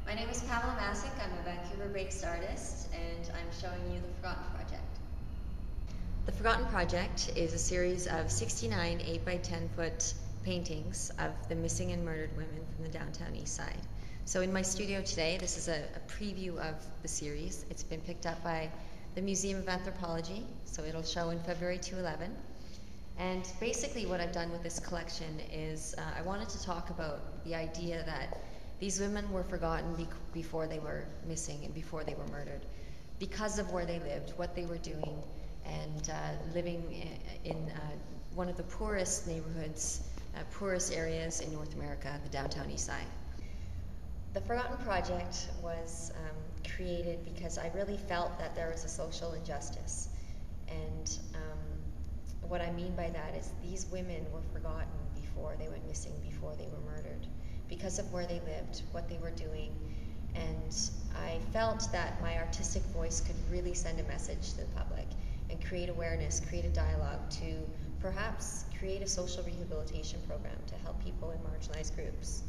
My name is Pamela Masik. I'm a Vancouver-based artist, and I'm showing you the Forgotten Project. The Forgotten Project is a series of 69 8x10-foot paintings of the missing and murdered women from the downtown east side. So in my studio today, this is a preview of the series. It's been picked up by the Museum of Anthropology, so it'll show in February 2011. And basically what I've done with this collection is I wanted to talk about the idea that these women were forgotten before they were missing and before they were murdered, because of where they lived, what they were doing, and living in one of the poorest neighborhoods, poorest areas in North America, the downtown east side. The Forgotten Project was created because I really felt that there was a social injustice. And what I mean by that is these women were forgotten before they went missing, before they were murdered, because of where they lived, what they were doing. And I felt that my artistic voice could really send a message to the public and create awareness, create a dialogue to perhaps create a social rehabilitation program to help people in marginalized groups.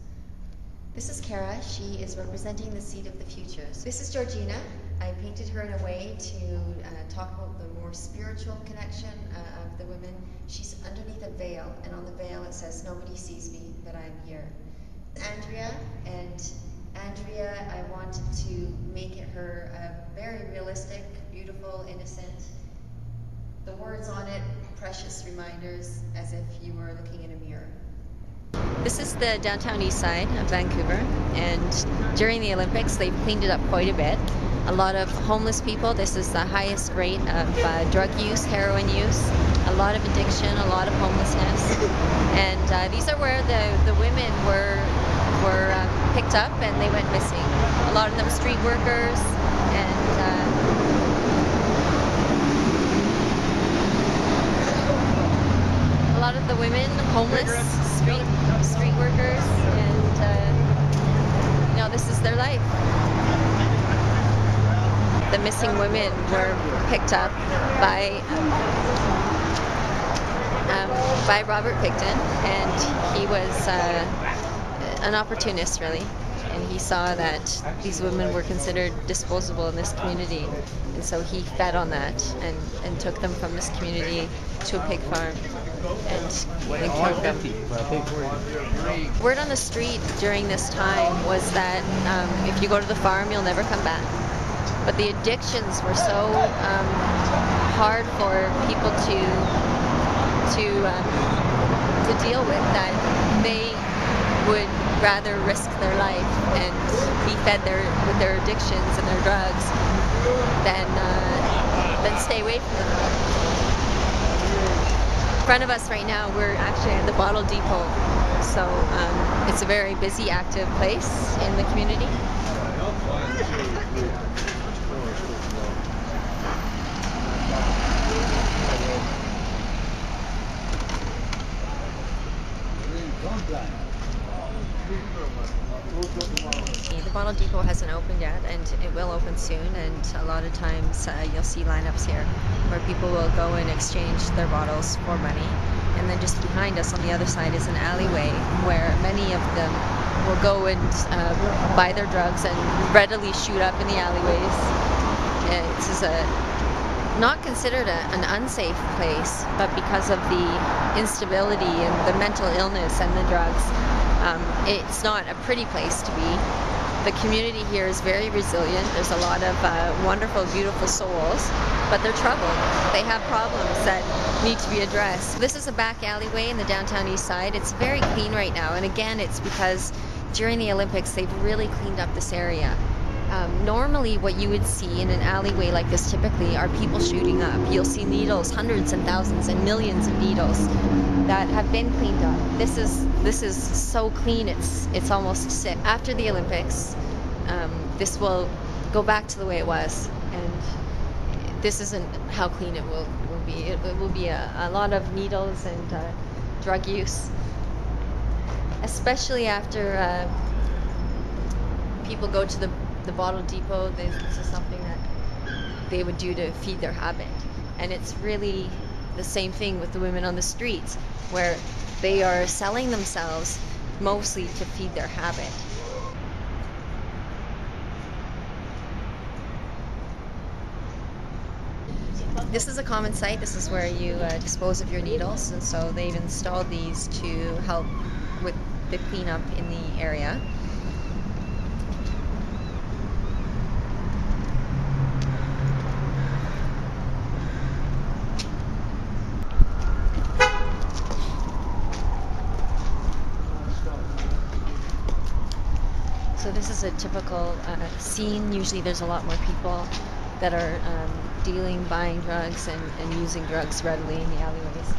This is Kara. She is representing the seed of the futures. This is Georgina. I painted her in a way to talk about the more spiritual connection of the women. She's underneath a veil, and on the veil it says, "Nobody sees me, but I'm here." Andrea, and Andrea, I wanted to make her a very realistic, beautiful, innocent. The words on it, precious reminders, as if you were looking in a mirror. This is the downtown east side of Vancouver, and during the Olympics they've cleaned it up quite a bit. A lot of homeless people. This is the highest rate of drug use, heroin use, a lot of addiction, a lot of homelessness. And these are where the women were picked up and they went missing. A lot of them street workers, and a lot of the women homeless, street workers, and you know, this is their life. The missing women were picked up by Robert Picton, and he was an opportunist, really, and he saw that these women were considered disposable in this community, and so he fed on that and took them from this community to a pig farm and killed them. Word on the street during this time was that if you go to the farm, you'll never come back. But the addictions were so hard for people to deal with that they would rather risk their life and be fed with their addictions and their drugs than stay away from them. In front of us right now, we're actually at the bottle depot, so it's a very busy, active place in the community. The bottle depot hasn't opened yet, and it will open soon, and a lot of times you'll see lineups here where people will go and exchange their bottles for money. And then just behind us on the other side is an alleyway where many of them will go and buy their drugs and readily shoot up in the alleyways. This is not considered an unsafe place, but because of the instability and the mental illness and the drugs, it's not a pretty place to be. The community here is very resilient. There's a lot of wonderful, beautiful souls, but they're troubled. They have problems that need to be addressed. This is a back alleyway in the downtown east side. It's very clean right now, and again, it's because during the Olympics, they've really cleaned up this area. Normally what you would see in an alleyway like this typically are people shooting up. You'll see needles, hundreds and thousands and millions of needles that have been cleaned up. This is so clean, it's almost sick. After the Olympics, this will go back to the way it was, and this isn't how clean it will be. It will be a lot of needles and drug use, especially after people go to the bottle depot. This is something that they would do to feed their habit, and it's really the same thing with the women on the streets, where they are selling themselves mostly to feed their habit. This is a common site. This is where you dispose of your needles, and so they've installed these to help with the cleanup in the area. So this is a typical scene. Usually there's a lot more people that are dealing, buying drugs, and using drugs readily in the alleyways.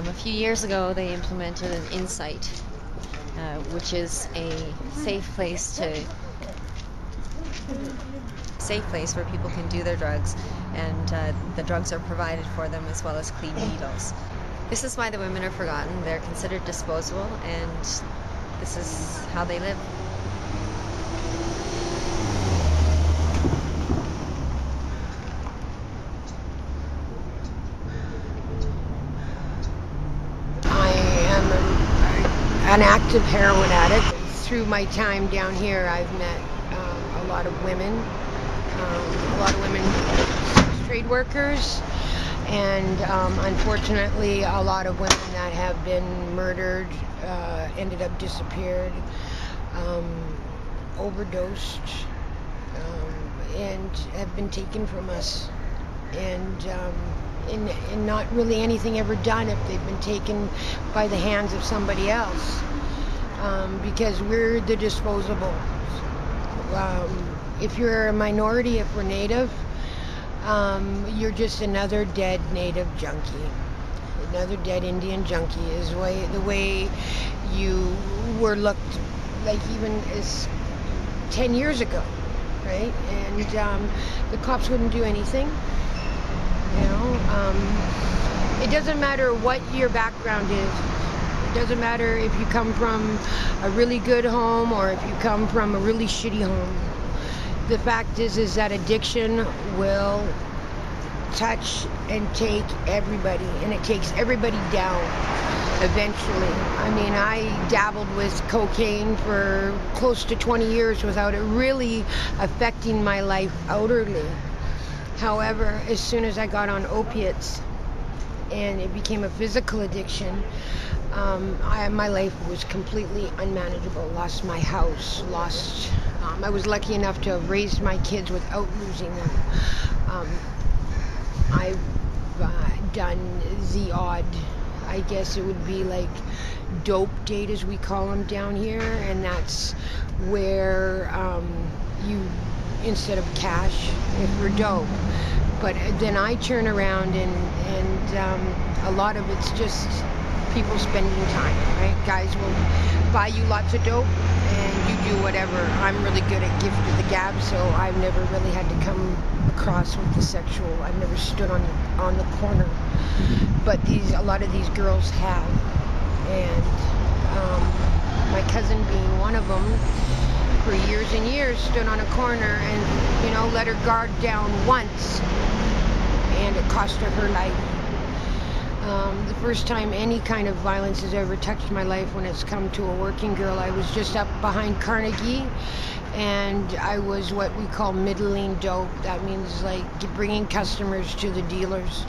A few years ago they implemented an insight, which is a safe place where people can do their drugs, and the drugs are provided for them as well as clean needles. This is why the women are forgotten. They're considered disposable, and this is how they live. I am an active heroin addict. Through my time down here, I've met a lot of women, trade workers, and unfortunately a lot of women that have been murdered, ended up disappeared, overdosed, and have been taken from us, and not really anything ever done if they've been taken by the hands of somebody else, because we're the disposable. If you're a minority, if we're Native, you're just another dead Native junkie. Another dead Indian junkie is the way you were looked like even as 10 years ago, right? And the cops wouldn't do anything. You know, it doesn't matter what your background is. It doesn't matter if you come from a really good home or if you come from a really shitty home. The fact is that addiction will touch and take everybody, and it takes everybody down eventually. I mean, I dabbled with cocaine for close to 20 years without it really affecting my life outwardly. However, as soon as I got on opiates and it became a physical addiction, my life was completely unmanageable. Lost my house, I was lucky enough to have raised my kids without losing them. I've done the odd, I guess it would be like dope date as we call them down here, and that's where you, instead of cash, if we're dope. But then I turn around and a lot of it's just people spending time, right? Guys will buy you lots of dope and you do whatever. I'm really good at gift of the gab, so I've never really had to come across with the sexual. I've never stood on the corner, but a lot of these girls have, and my cousin being one of them, for years and years stood on a corner and, you know, let her guard down once, and it cost her life. The first time any kind of violence has ever touched my life when it's come to a working girl, I was just up behind Carnegie, and I was what we call middling dope. That means like bringing customers to the dealers.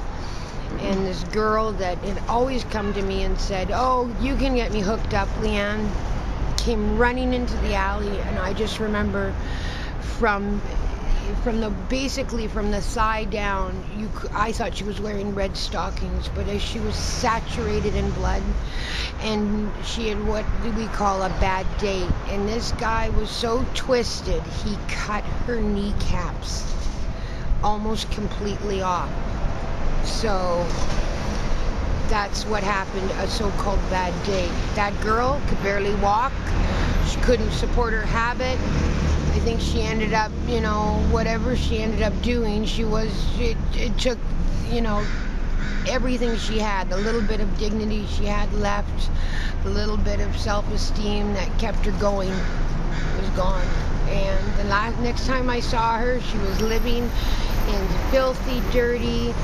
And this girl that had always come to me and said, "Oh, you can get me hooked up, Leanne," came running into the alley, and I just remember from the thigh down, I thought she was wearing red stockings, but as she was saturated in blood, and she had what we call a bad date, and this guy was so twisted he cut her kneecaps almost completely off. So that's what happened, a so-called bad date. That girl could barely walk, she couldn't support her habit. I think she ended up, you know, whatever she ended up doing, it took, you know, everything she had, the little bit of dignity she had left, the little bit of self-esteem that kept her going was gone. And the next time I saw her, she was living in filthy, dirty,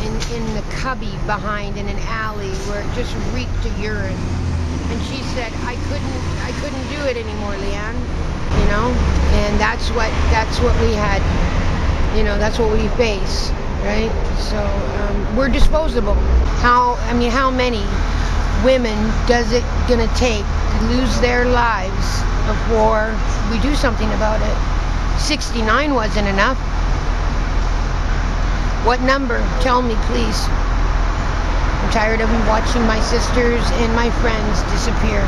in the cubby behind in an alley where it just reeked of urine. And she said, I couldn't do it anymore, Leanne. you know, and that's what we had, you know, that's what we face, right? So we're disposable. How many women does it gonna take to lose their lives before we do something about it? 69 wasn't enough. What number? Tell me, please. I'm tired of watching my sisters and my friends disappear.